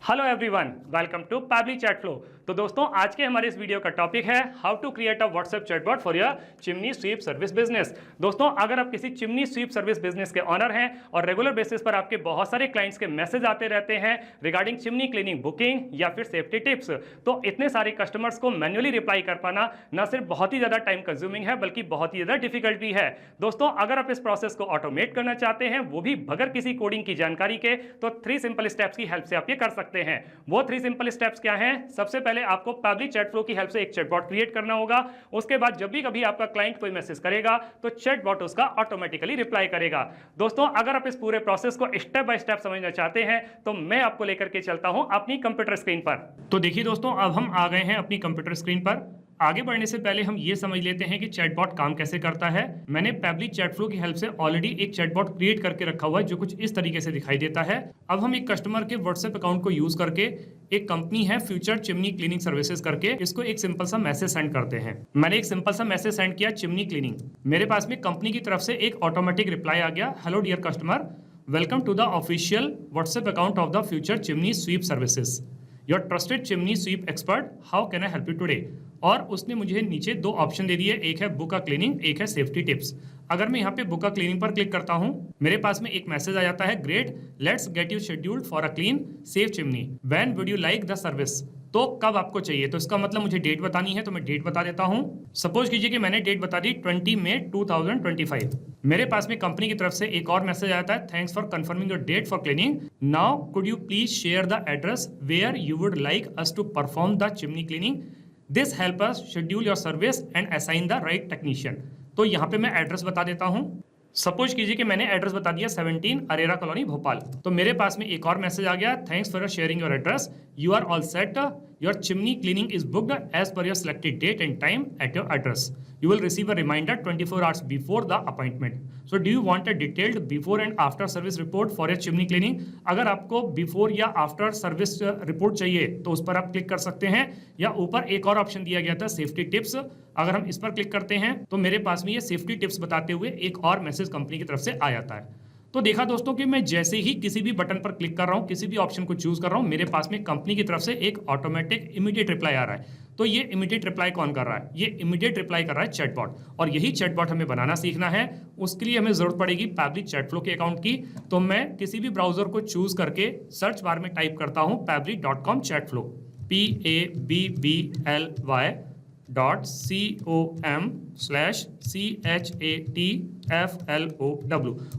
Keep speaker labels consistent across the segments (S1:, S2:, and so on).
S1: Hello everyone, welcome to Pabbly chat flow. तो दोस्तों, आज के हमारे इस वीडियो का टॉपिक है how to create a WhatsApp chatbot for your chimney sweep service business. दोस्तों, अगर आप किसी चिमनी स्वीप सर्विस बिजनेस के ऑनर हैं और रेगुलर बेसिस पर आपके बहुत सारे क्लाइंट्स के मैसेज आते रहते हैं रिगार्डिंग चिमनी क्लीनिंग बुकिंग या फिर सेफ्टी टिप्स, तो इतने सारे कस्टमर्स को मैन्युअली रिप्लाई कर पाना न सिर्फ बहुत ही ज्यादा टाइम कंज्यूमिंग है बल्कि बहुत ही ज्यादा डिफिकल्ट भी है। दोस्तों, अगर आप इस प्रोसेस को ऑटोमेट करना चाहते हैं, वो भी बगैर किसी कोडिंग की जानकारी के, तो 3 सिंपल स्टेप्स की हेल्प से आप ये कर सकते हैं। वो 3 सिंपल स्टेप्स क्या हैं? सबसे पहले आपको पैबली चैट फ्लो की हेल्प से एक चैटबॉट क्रिएट करना होगा। उसके बाद जब भी कभी आपका क्लाइंट कोई मैसेज करेगा तो चैटबॉट उसका ऑटोमेटिकली रिप्लाई करेगा। दोस्तों, अगर आप इस पूरे प्रोसेस को स्टेप बाय स्टेप समझना चाहते हैं तो मैं आपको लेकर के चलता हूं अपनी कंप्यूटर स्क्रीन पर। तो देखिए दोस्तों, अब हम आ गए हैं अपनी कंप्यूटर स्क्रीन पर। आगे बढ़ने से पहले हम ये समझ लेते हैं कि चैटबॉट काम कैसे करता है। मैंने पैबली चैट फ्लो की हेल्प से ऑलरेडी एक चैटबॉट क्रिएट करके रखा हुआ है जो कुछ इस तरीके से दिखाई देता है। अब हम एक कस्टमर के व्हाट्सएप अकाउंट को यूज करके, एक कंपनी है फ्यूचर चिमनी क्लीनिंग सर्विसेज करके, इसको एक सिंपल सा मैसेज सेंड करते हैं। मैंने एक सिंपल सा मैसेज सेंड किया चिमनी क्लीनिंग। मेरे पास में कंपनी की तरफ से एक ऑटोमेटिक रिप्लाई आ गया, hello dear customer, welcome to the official WhatsApp account of the future chimney sweep services, your trusted chimney sweep expert, how can I help you today. और उसने मुझे नीचे 2 ऑप्शन दे दिए, एक है बुक अ क्लीनिंग, एक है सेफ्टी टिप्स। अगर मैं यहाँ पे बुक अ क्लीनिंग पर क्लिक करता हूँ, मेरे पास में एक मैसेज आ जाता है, great, let's get you scheduled for a clean safe chimney, when would you like the service. तो कब आपको चाहिए, तो इसका मतलब मुझे डेट बतानी है, तो मैं डेट बता देता हूँ। सपोज कीजिए कि मैंने डेट बता दी 20 मई 2025। मेरे पास में कंपनी की तरफ से एक और मैसेज आता है, thanks for confirming your date for cleaning, now could you please share the address where you would like us to perform the chimney cleaning, this help us schedule your service and assign the right technician. तो यहाँ पे मैं address बता देता हूँ। Suppose कीजिए कि मैंने एड्रेस बता दिया 17 अरेरा कॉलोनी भोपाल। तो मेरे पास में एक और मैसेज आ गया, thanks for sharing your address, you are all set, your chimney cleaning is booked as per your selected date and time at your address, you will receive a reminder 24 hours before the appointment. So do you want a detailed before and after service report for your chimney cleaning? अगर आपको before या after service report चाहिए तो उस पर आप click कर सकते हैं, या ऊपर एक और ऑप्शन दिया गया था सेफ्टी टिप्स। अगर हम इस पर क्लिक करते हैं तो मेरे पास में ये सेफ्टी टिप्स बताते हुए एक और मैसेज कंपनी की तरफ से आ जाता है। तो देखा दोस्तों कि मैं जैसे ही किसी भी बटन पर क्लिक कर रहा हूं, किसी भी ऑप्शन को चूज कर रहा हूं, मेरे पास में कंपनी की तरफ से एक ऑटोमेटिक इमीडिएट रिप्लाई आ रहा है। तो ये इमीडिएट रिप्लाई कौन कर रहा है? ये इमीडिएट रिप्लाई कर रहा है चैटबॉट। और यही चैटबॉट हमें बनाना सीखना है। उसके लिए हमें जरूरत पड़ेगी पैबली चैट फ्लो के अकाउंट की। तो मैं किसी भी ब्राउजर को चूज करके सर्च बार में टाइप करता हूं pably.com चैट फ्लो, PABBL.com/CHATFLOW।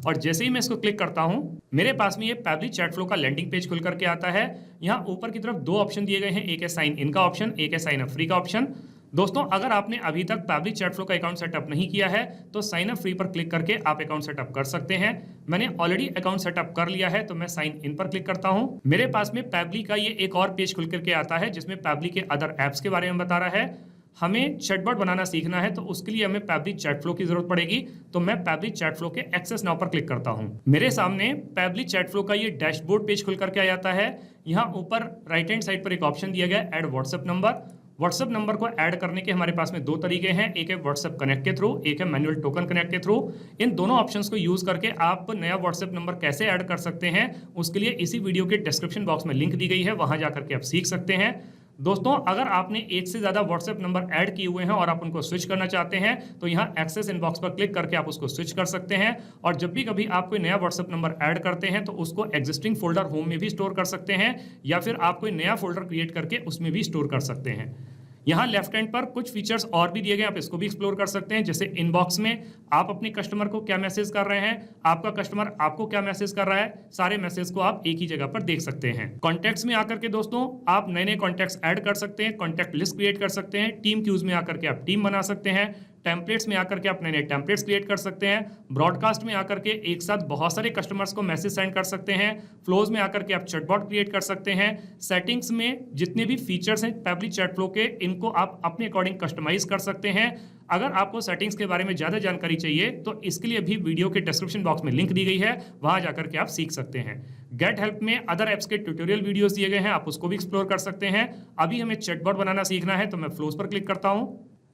S1: और जैसे ही मैं इसको क्लिक करता हूं, मेरे पास में ये पैबली चैट फ्लो का लैंडिंग पेज खुल करके आता है। यहाँ ऊपर की तरफ 2 ऑप्शन दिए गए हैं, एक है साइन इन का ऑप्शन, एक है साइन अप फ्री का ऑप्शन। दोस्तों, अगर आपने अभी तक पैबली चैट फ्लो का अकाउंट सेटअप नहीं किया है तो साइन अप फ्री पर क्लिक करके आप अकाउंट सेटअप कर सकते हैं। मैंने ऑलरेडी अकाउंट सेटअप कर लिया है, तो मैं साइन इन पर क्लिक करता हूं। मेरे पास में पैबली का ये एक और पेज खुल करके आता है जिसमें पैबली के अदर एप्स के बारे में बता रहा है। हमें चैटबॉट बनाना सीखना है तो उसके लिए हमें पैबली चैट फ्लो की जरूरत पड़ेगी। तो मैं पैबली चैट फ्लो के एक्सेस नाउ पर क्लिक करता हूं। मेरे सामने पैबली चैट फ्लो का ये डैशबोर्ड पेज खुल करके आ जाता है। यहाँ ऊपर राइट हैंड साइड पर एक ऑप्शन दिया गया है, add WhatsApp number. WhatsApp number को ऐड करने के हमारे पास में 2 तरीके हैं, एक है व्हाट्सएप कनेक्ट के थ्रू, एक है मैनुअल टोकन कनेक्ट के थ्रू। इन दोनों ऑप्शंस को यूज करके आप नया व्हाट्सएप नंबर कैसे ऐड कर सकते हैं, उसके लिए इसी वीडियो के डिस्क्रिप्शन बॉक्स में लिंक दी गई है, वहां जाकर के आप सीख सकते हैं। दोस्तों, अगर आपने एक से ज्यादा व्हाट्सएप नंबर ऐड किए हुए हैं और आप उनको स्विच करना चाहते हैं तो यहाँ एक्सेस इनबॉक्स पर क्लिक करके आप उसको स्विच कर सकते हैं। और जब भी कभी आप कोई नया व्हाट्सएप नंबर ऐड करते हैं तो उसको एग्जिस्टिंग फोल्डर होम में भी स्टोर कर सकते हैं, या फिर आप कोई नया फोल्डर क्रिएट करके उसमें भी स्टोर कर सकते हैं। यहाँ लेफ्ट हैंड पर कुछ फीचर्स और भी दिए गए, आप इसको भी एक्सप्लोर कर सकते हैं। जैसे इनबॉक्स में आप अपने कस्टमर को क्या मैसेज कर रहे हैं, आपका कस्टमर आपको क्या मैसेज कर रहा है, सारे मैसेज को आप एक ही जगह पर देख सकते हैं। कॉन्टैक्ट्स में आकर के दोस्तों आप नए नए कॉन्टैक्ट्स ऐड कर सकते हैं, कॉन्टैक्ट लिस्ट क्रिएट कर सकते हैं, टीम क्यूज में आकर के आप टीम बना सकते हैं, टेम्पलेट्स में आकर के आप नए नए टेम्पलेट्स क्रिएट कर सकते हैं, ब्रॉडकास्ट में आकर के एक साथ बहुत सारे कस्टमर्स को मैसेज सेंड कर सकते हैं, फ्लोज में आकर के आप चैटबॉट क्रिएट कर सकते हैं, सेटिंग्स में जितने भी फीचर्स हैं पैबली चैट फ्लो के, इनको आप अपने अकॉर्डिंग कस्टमाइज कर सकते हैं। अगर आपको सेटिंग्स के बारे में ज्यादा जानकारी चाहिए तो इसके लिए भी वीडियो के डिस्क्रिप्शन बॉक्स में लिंक दी गई है, वहां जाकर के आप सीख सकते हैं। गेट हेल्प में अदर एप्स के ट्यूटोरियल वीडियोस दिए गए हैं, आप उसको भी एक्सप्लोर कर सकते हैं। अभी हमें चैटबॉट बनाना सीखना है तो मैं फ्लोज पर क्लिक करता हूं।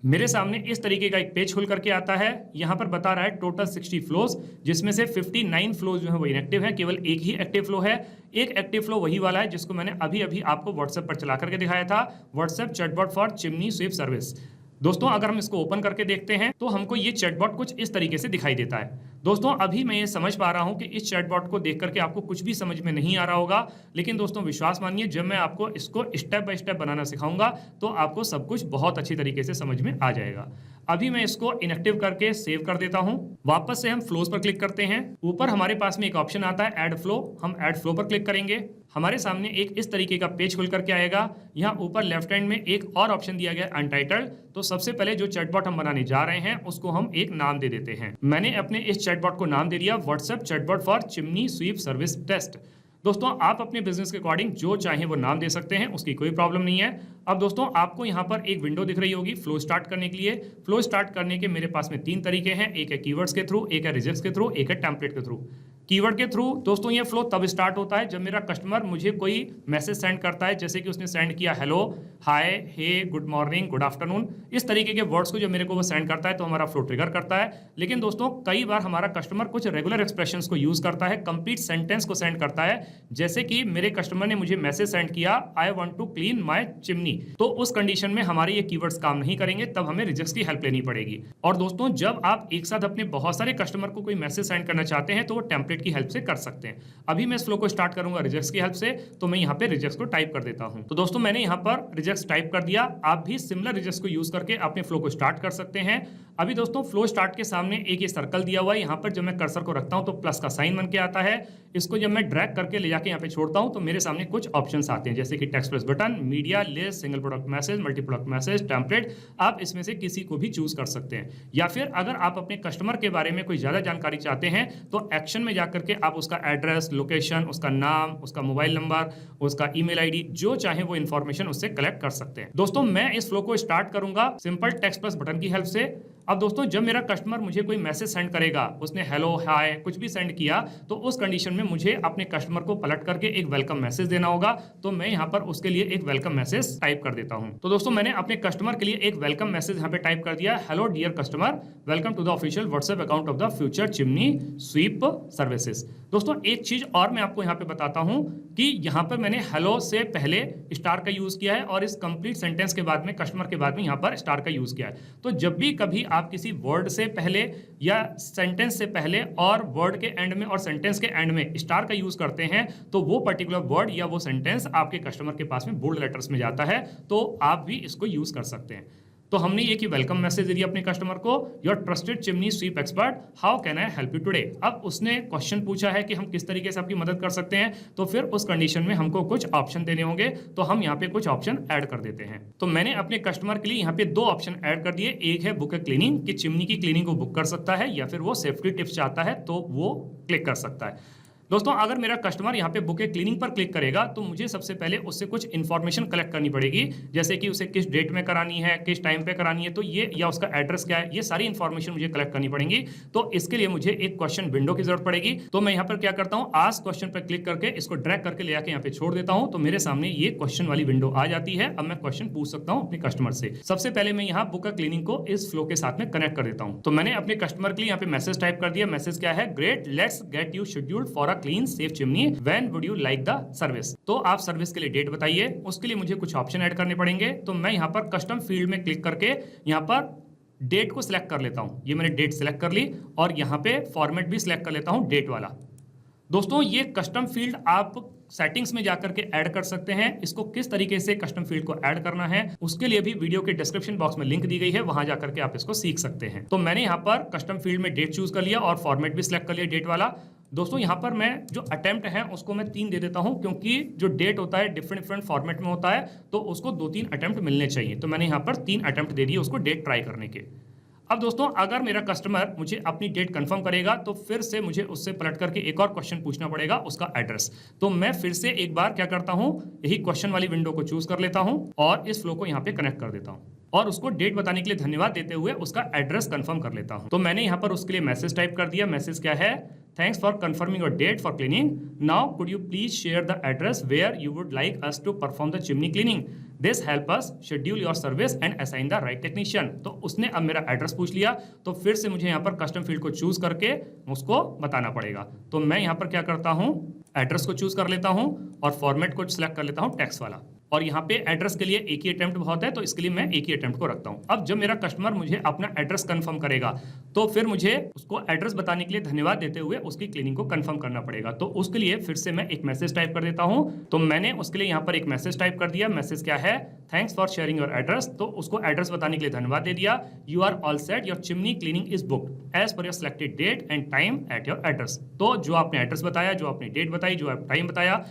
S1: मेरे सामने इस तरीके का एक पेज खुल करके आता है। यहाँ पर बता रहा है टोटल 60 फ्लोज, जिसमें से 59 फ्लोज जो है वो इनएक्टिव है, केवल एक ही एक्टिव फ्लो है। एक एक्टिव फ्लो वही वाला है जिसको मैंने अभी अभी आपको व्हाट्सएप पर चला करके दिखाया था, WhatsApp chatbot for chimney sweep service. दोस्तों अगर हम इसको ओपन करके देखते हैं तो हमको ये चैटबॉट कुछ इस तरीके से दिखाई देता है। दोस्तों अभी मैं ये समझ पा रहा हूं कि इस चैटबॉट को देख करके आपको कुछ भी समझ में नहीं आ रहा होगा, लेकिन दोस्तों विश्वास मानिए जब मैं आपको इसको स्टेप बाय स्टेप बनाना सिखाऊंगा तो आपको सब कुछ बहुत अच्छी तरीके से समझ में आ जाएगा। अभी मैं इसको इनएक्टिव करके सेव कर देता हूं। वापस से हम फ्लोज पर क्लिक करते हैं। ऊपर हमारे पास में एक ऑप्शन आता है ऐड फ्लो, हम ऐड फ्लो पर क्लिक करेंगे। हमारे सामने एक इस तरीके का पेज खुल करके आएगा। यहाँ ऊपर लेफ्ट हैंड में एक और ऑप्शन दिया गया अनटाइटल्ड। तो सबसे पहले जो चैटबॉट हम बनाने जा रहे हैं उसको हम एक नाम दे देते हैं। मैंने अपने इस चैटबॉट को नाम दे दिया WhatsApp chatbot for chimney sweep service test. दोस्तों आप अपने बिजनेस के अकॉर्डिंग जो चाहें वो नाम दे सकते हैं, उसकी कोई प्रॉब्लम नहीं है। अब दोस्तों आपको यहाँ पर एक विंडो दिख रही होगी फ्लो स्टार्ट करने के लिए। फ्लो स्टार्ट करने के मेरे पास में 3 तरीके हैं, एक है कीवर्ड्स के थ्रू, एक है रिजल्ट्स के थ्रू, एक है टेम्पलेट के थ्रू। कीवर्ड के थ्रू दोस्तों ये फ्लो तब स्टार्ट होता है जब मेरा कस्टमर मुझे कोई मैसेज सेंड करता है, जैसे कि उसने सेंड किया हेलो, हाय, हे, गुड मॉर्निंग, गुड आफ्टरनून, इस तरीके के वर्ड्स को जब मेरे को वो सेंड करता है तो हमारा फ्लो ट्रिगर करता है। लेकिन दोस्तों कई बार हमारा कस्टमर कुछ रेगुलर एक्सप्रेशंस को यूज करता है, कंप्लीट सेंटेंस को सेंड करता है। जैसे कि मेरे कस्टमर ने मुझे मैसेज सेंड किया I want to clean my chimney, तो उस कंडीशन में हमारे ये कीवर्ड्स काम नहीं करेंगे, तब हमें रिजल्ट्स की हेल्प लेनी पड़ेगी। और दोस्तों जब आप एक साथ अपने बहुत सारे कस्टमर को कोई मैसेज सेंड करना चाहते हैं तो वो टेम्पलेट की हेल्प से कर सकते हैं। अभी मैं इस फ्लो को स्टार्ट करूंगा रिजल्ट्स की हेल्प से, तो मैं यहाँ पे रिजल्ट्स को टाइप कर देता हूं। तो दोस्तों मैंने यहाँ पर रिजल्ट्स टाइप कर दिया। आप भी सिमिलर रिजल्ट्स को यूज करके अपने फ्लो को स्टार्ट कर सकते हैं। अभी दोस्तों फ्लो स्टार्ट के सामने एक ये सर्कल दिया हुआ है, यहाँ पर जब मैं कर्सर को रखता हूं तो प्लस का साइन बन के आता है। इसको जब मैं ड्रैग करके ले जाके यहाँ पे छोड़ता हूं तो मेरे सामने कुछ ऑप्शंस आते हैं, जैसे कि text plus button, media, list, single product message, multi product message, template. आप इसमें से किसी को भी चूज कर सकते हैं। या फिर अगर आप अपने कस्टमर के बारे में कोई ज्यादा जानकारी चाहते हैं तो एक्शन में जाकर के आप उसका एड्रेस, लोकेशन, उसका नाम, उसका मोबाइल नंबर, उसका ईमेल आईडी, जो चाहे वो इन्फॉर्मेशन उससे कलेक्ट कर सकते हैं। दोस्तों मैं इस फ्लो को स्टार्ट करूंगा सिंपल टेक्स्ट प्लस बटन की हेल्प से। अब दोस्तों जब मेरा कस्टमर मुझे कोई मैसेज सेंड करेगा, उसने हेलो, हाय कुछ भी सेंड किया, तो उस कंडीशन में मुझे अपने कस्टमर को पलट करके एक वेलकम मैसेज देना होगा। तो मैं यहाँ पर उसके लिए एक वेलकम मैसेज टाइप कर देता हूँ। तो दोस्तों मैंने अपने कस्टमर के लिए एक वेलकम मैसेज यहाँ पे टाइप कर दिया, hello dear customer, welcome to the official WhatsApp account of the future chimney sweep services. दोस्तों एक चीज और मैं आपको यहाँ पे बताता हूँ कि यहाँ पर मैंने हेलो से पहले स्टार का यूज किया है और इस कंप्लीट सेंटेंस के बाद में, कस्टमर के बाद में यहाँ पर स्टार का यूज किया है। तो जब भी कभी आप किसी वर्ड से पहले या सेंटेंस से पहले और वर्ड के एंड में और सेंटेंस के एंड में स्टार का यूज करते हैं तो वो पर्टिकुलर वर्ड या वो सेंटेंस आपके कस्टमर के पास में बोल्ड लेटर्स में जाता है, तो आप भी इसको यूज कर सकते हैं। तो हमने ये कि वेलकम मैसेज दे दिया अपने कस्टमर को, your trusted chimney sweep expert, how can I help you today. अब उसने क्वेश्चन पूछा है कि हम किस तरीके से आपकी मदद कर सकते हैं, तो फिर उस कंडीशन में हमको कुछ ऑप्शन देने होंगे, तो हम यहाँ पे कुछ ऑप्शन ऐड कर देते हैं। तो मैंने अपने कस्टमर के लिए यहाँ पे 2 ऑप्शन ऐड कर दिए। एक है बुक ए क्लीनिंग, कि चिमनी की क्लीनिंग को बुक कर सकता है, या फिर वो सेफ्टी टिप्स चाहता है तो वो क्लिक कर सकता है। दोस्तों अगर मेरा कस्टमर यहाँ पे बुक ए क्लीनिंग पर क्लिक करेगा तो मुझे सबसे पहले उससे कुछ इन्फॉर्मेशन कलेक्ट करनी पड़ेगी, जैसे कि उसे किस डेट में करानी है, किस टाइम पे करानी है, तो ये, या उसका एड्रेस क्या है, ये सारी इन्फॉर्मेशन मुझे कलेक्ट करनी पड़ेगी। तो इसके लिए मुझे एक क्वेश्चन विंडो की जरूरत पड़ेगी। तो मैं यहाँ पर क्या करता हूँ, आस्क क्वेश्चन पर क्लिक करके इसको ड्रैग करके ले आके यहाँ पे छोड़ देता हूँ। तो मेरे सामने ये क्वेश्चन वाली विंडो आ जाती है। अब मैं क्वेश्चन पूछ सकता हूँ अपने कस्टमर से। सबसे पहले मैं यहाँ बुक ए क्लीनिंग को इस फ्लो के साथ में कनेक्ट कर देता हूँ। तो मैंने अपने कस्टमर के लिए यहाँ पे मैसेज टाइप कर दिया। मैसेज क्या है, great, let's get you scheduled for a clean safe chimney, when would you like the service. तो आप सर्विस के लिए डेट बताइए, उसके लिए मुझे कुछ ऑप्शन ऐड करने पड़ेंगे। तो मैं यहाँ पर कस्टम फील्ड में क्लिक करके यहाँ पर डेट को सिलेक्ट कर लेता हूँ। ये मैंने डेट सिलेक्ट कर ली और यहाँ पे फॉर्मेट भी सिलेक्ट कर लेता हूँ डेट वाला। दोस्तों ये कस्टम फील्ड आप सेटिंग्स में जाकर के ऐड कर सकते हैं। इसको किस तरीके से कस्टम फील्ड को ऐड करना है उसके लिए भी वीडियो के डिस्क्रिप्शन बॉक्स में लिंक दी गई है, वहां जाकर के आप इसको सीख सकते हैं। तो मैंने यहाँ पर कस्टम फील्ड में डेट चूज कर लिया और फॉर्मेट भी सिलेक्ट कर लिया डेट वाला। दोस्तों यहाँ पर मैं जो अटेम्प्ट है उसको मैं 3 दे देता हूँ, क्योंकि जो डेट होता है डिफरेंट फॉर्मेट में होता है, तो उसको 2-3 अटेम्प्ट मिलने चाहिए। तो मैंने यहाँ पर 3 अटेम्प्ट दे दिए उसको डेट ट्राई करने के। अब दोस्तों अगर मेरा कस्टमर मुझे अपनी डेट कंफर्म करेगा तो फिर से मुझे उससे पलट करके एक और क्वेश्चन पूछना पड़ेगा, उसका एड्रेस। तो मैं फिर से एक बार क्या करता हूं, यही क्वेश्चन वाली विंडो को चूज कर लेता हूं और इस फ्लो को यहां पे कनेक्ट कर देता हूं और उसको डेट बताने के लिए धन्यवाद देते हुए उसका एड्रेस कंफर्म कर लेता हूं। तो मैंने यहां पर उसके लिए मैसेज टाइप कर दिया। मैसेज क्या है, Thanks for confirming your date for cleaning. Now, could you please share the address where you would like us to perform the chimney cleaning? This help us schedule your service and assign the right technician. तो उसने अब मेरा address पूछ लिया, तो फिर से मुझे यहाँ पर कस्टम फील्ड को चूज करके उसको बताना पड़ेगा। तो मैं यहाँ पर क्या करता हूँ, एड्रेस को चूज कर लेता हूँ और फॉर्मेट को सिलेक्ट कर लेता हूँ टेक्स्ट वाला। और यहाँ पे एड्रेस के लिए एक ही अटेम्प्ट बहुत है, तो इसके लिए मैं एक ही अटेम्प्ट को रखता हूँ। अब जब मेरा कस्टमर मुझे अपना एड्रेस कंफर्म करेगा, तो फिर मुझे उसको एड्रेस बताने के लिए धन्यवाद देते हुए उसकी क्लीनिंग को कंफर्म करना पड़ेगा। तो उसके लिए फिर से मैं एक मैसेज टाइप कर देता हूँ। तो मैंने उसके लिए यहाँ पर एक मैसेज टाइप कर दिया। मैसेज क्या है, thanks for sharing your address. तो उसको एड्रेस बताने के लिए धन्यवाद दे दिया। You are all set, your chimney cleaning is booked as per your selected date and time at your address. तो जो आपने एड्रेस बताया, जो आपने डेट बताई, जो आप टाइम बताया,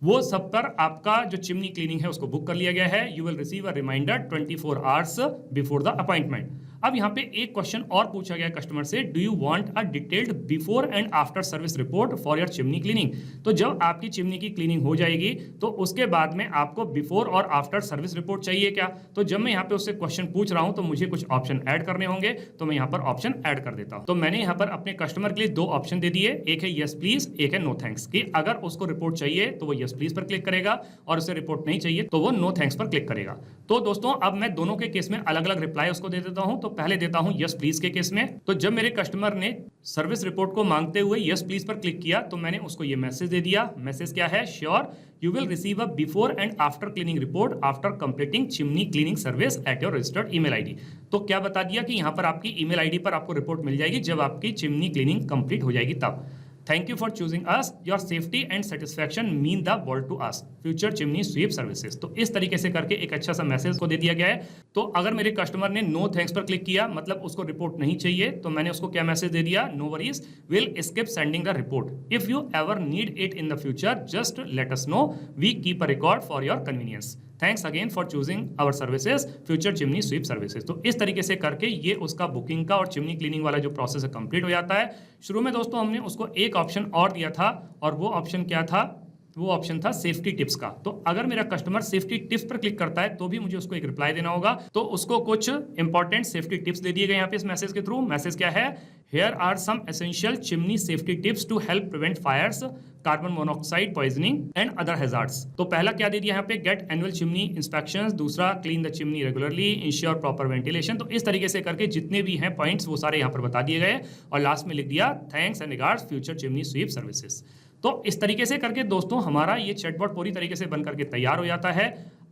S1: वो सब पर आपका जो चिमनी क्लीनिंग है उसको बुक कर लिया गया है। You will receive a reminder 24 hours before the appointment. अब यहाँ पे एक क्वेश्चन और पूछा गया कस्टमर से, do you want a detailed before and after service report for your chimney cleaning. तो जब आपकी चिमनी की क्लीनिंग हो जाएगी तो उसके बाद में आपको बिफोर और आफ्टर सर्विस रिपोर्ट चाहिए क्या। तो जब मैं यहाँ पे उससे क्वेश्चन पूछ रहा हूँ तो मुझे कुछ ऑप्शन ऐड करने होंगे, तो मैं यहाँ पर ऑप्शन ऐड कर देता हूँ। तो मैंने यहाँ पर अपने कस्टमर के लिए दो ऑप्शन दे दिए, एक है यस प्लीज, एक है नो थैंक्स। कि अगर उसको रिपोर्ट चाहिए तो वो यस प्लीज पर क्लिक करेगा और उसे रिपोर्ट नहीं चाहिए तो वो नो थैंक्स पर क्लिक करेगा। तो दोस्तों अब मैं दोनों के केस में अलग अलग रिप्लाई उसको दे देता हूँ। तो पहले देता हूँ यस प्लीज के केस में। तो जब मेरे कस्टमर ने सर्विस रिपोर्ट को मांगते हुए यस प्लीज पर क्लिक किया तो मैंने उसको ये मैसेज दे दिया। मैसेज क्या है, sure you will receive a before and after cleaning report after completing chimney cleaning service at your registered email ID. तो क्या बता दिया कि यहाँ पर आपकी ईमेल आईडी पर आपको रिपोर्ट मिल जाएगी जब आपकी चिमनी क्लीनिंग कंप्लीट हो जाएगी तब। Thank you for choosing us. Your safety and satisfaction mean the world to us. Future chimney sweep services. तो इस तरीके से करके एक अच्छा सा मैसेज को दे दिया गया है। तो अगर मेरे कस्टमर ने नो थैंक्स पर क्लिक किया, मतलब उसको रिपोर्ट नहीं चाहिए, तो मैंने उसको क्या मैसेज दे दिया, no worries, will skip sending the report. If you ever need it in the future just let us know, we keep a record for your convenience. Thanks again for choosing our services, future chimney sweep services. तो इस तरीके से करके ये उसका booking का और chimney cleaning वाला जो प्रोसेस है कंप्लीट हो जाता है। शुरू में दोस्तों हमने उसको एक ऑप्शन और दिया था, और वो ऑप्शन क्या था, वो ऑप्शन था सेफ्टी टिप्स का। तो अगर मेरा कस्टमर सेफ्टी टिप्स पर क्लिक करता है तो भी मुझे उसको एक रिप्लाई देना होगा। तो उसको कुछ इंपॉर्टेंट सेफ्टी टिप्स दे दिए गए यहाँ पे इस मैसेज के थ्रू। मैसेज क्या है, here are some essential chimney safety tips to help prevent fires, carbon monoxide poisoning and other hazards. तो पहला क्या दे दिया यहाँ पे, गेट एनुअल चिमनी इंस्पेक्शंस, दूसरा clean the chimney regularly, ensure proper ventilation. तो इस तरीके से करके जितने भी हैं पॉइंट्स वो सारे यहाँ पर बता दिए गए, और लास्ट में लिख दिया thanks and regards future chimney sweep services. तो इस तरीके से करके दोस्तों हमारा ये चैटबॉट पूरी तरीके से बन करके तैयार हो जाता है।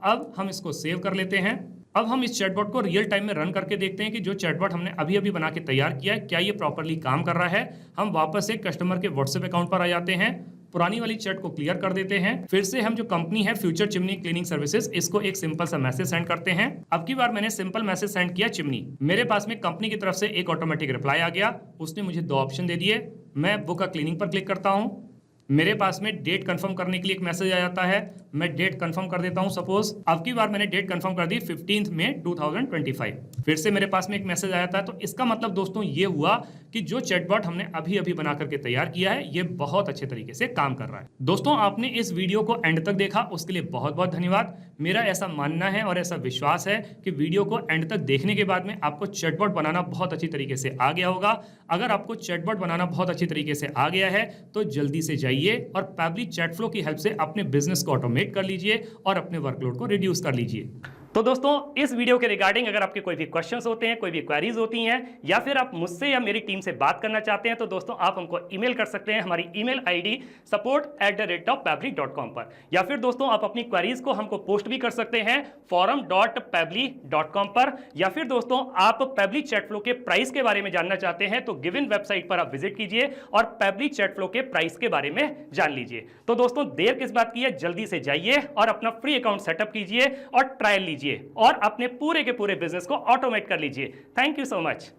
S1: अब हम इसको सेव कर लेते हैं। अब हम इस चैटबॉट को रियल टाइम में रन करके देखते हैं कि जो चैटबॉट हमने अभी अभी बना के तैयार किया है क्या ये प्रॉपरली काम कर रहा है। हम वापस से कस्टमर के व्हाट्सएप अकाउंट पर आ जाते हैं, पुरानी वाली चैट को क्लियर कर देते हैं। फिर से हम जो कंपनी है फ्यूचर चिमनी क्लीनिंग सर्विसेज, इसको एक सिंपल सा मैसेज सेंड करते हैं। अब की बार मैंने सिंपल मैसेज सेंड किया चिमनी। मेरे पास में कंपनी की तरफ से एक ऑटोमेटिक रिप्लाई आ गया। उसने मुझे दो ऑप्शन दे दिए। मैं बुक अ क्लीनिंग पर क्लिक करता हूँ, मेरे पास में डेट कंफर्म करने के लिए एक मैसेज आ जाता है। मैं डेट कंफर्म कर देता हूं। सपोज अब की बार मैंने डेट कंफर्म कर दी 15 मई 2025। फिर से मेरे पास में एक मैसेज आया था। तो इसका मतलब दोस्तों ये हुआ कि जो चैटबॉट हमने अभी अभी बना करके तैयार किया है ये बहुत अच्छे तरीके से काम कर रहा है। दोस्तों आपने इस वीडियो को एंड तक देखा, उसके लिए बहुत बहुत धन्यवाद। मेरा ऐसा मानना है और ऐसा विश्वास है कि वीडियो को एंड तक देखने के बाद में आपको चैटबॉट बनाना बहुत अच्छी तरीके से आ गया होगा। अगर आपको चैटबॉट बनाना बहुत अच्छी तरीके से आ गया है तो जल्दी से जाइए और पैबली चैटफ्लो की हेल्प से अपने बिजनेस को ऑटोमेट कर लीजिए और अपने वर्कलोड को रिड्यूस कर लीजिए। तो दोस्तों इस वीडियो के रिगार्डिंग अगर आपके कोई भी क्वेश्चंस होते हैं, कोई भी क्वेरीज होती हैं, या फिर आप मुझसे या मेरी टीम से बात करना चाहते हैं, तो दोस्तों आप हमको ईमेल कर सकते हैं हमारी ईमेल आईडी support@pably.com पर। या फिर दोस्तों आप अपनी क्वेरीज को हमको पोस्ट भी कर सकते हैं forum.pably.com पर। या फिर दोस्तों आप पैबली चैटफ्लो के प्राइस के बारे में जानना चाहते हैं तो गिवन वेबसाइट पर आप विजिट कीजिए और पैबली चैटफ्लो के प्राइस के बारे में जान लीजिए। तो दोस्तों देर किस बात की है, जल्दी से जाइए और अपना फ्री अकाउंट सेटअप कीजिए और ट्रायल लीजिए और अपने पूरे के पूरे बिजनेस को ऑटोमेट कर लीजिए। Thank you so much.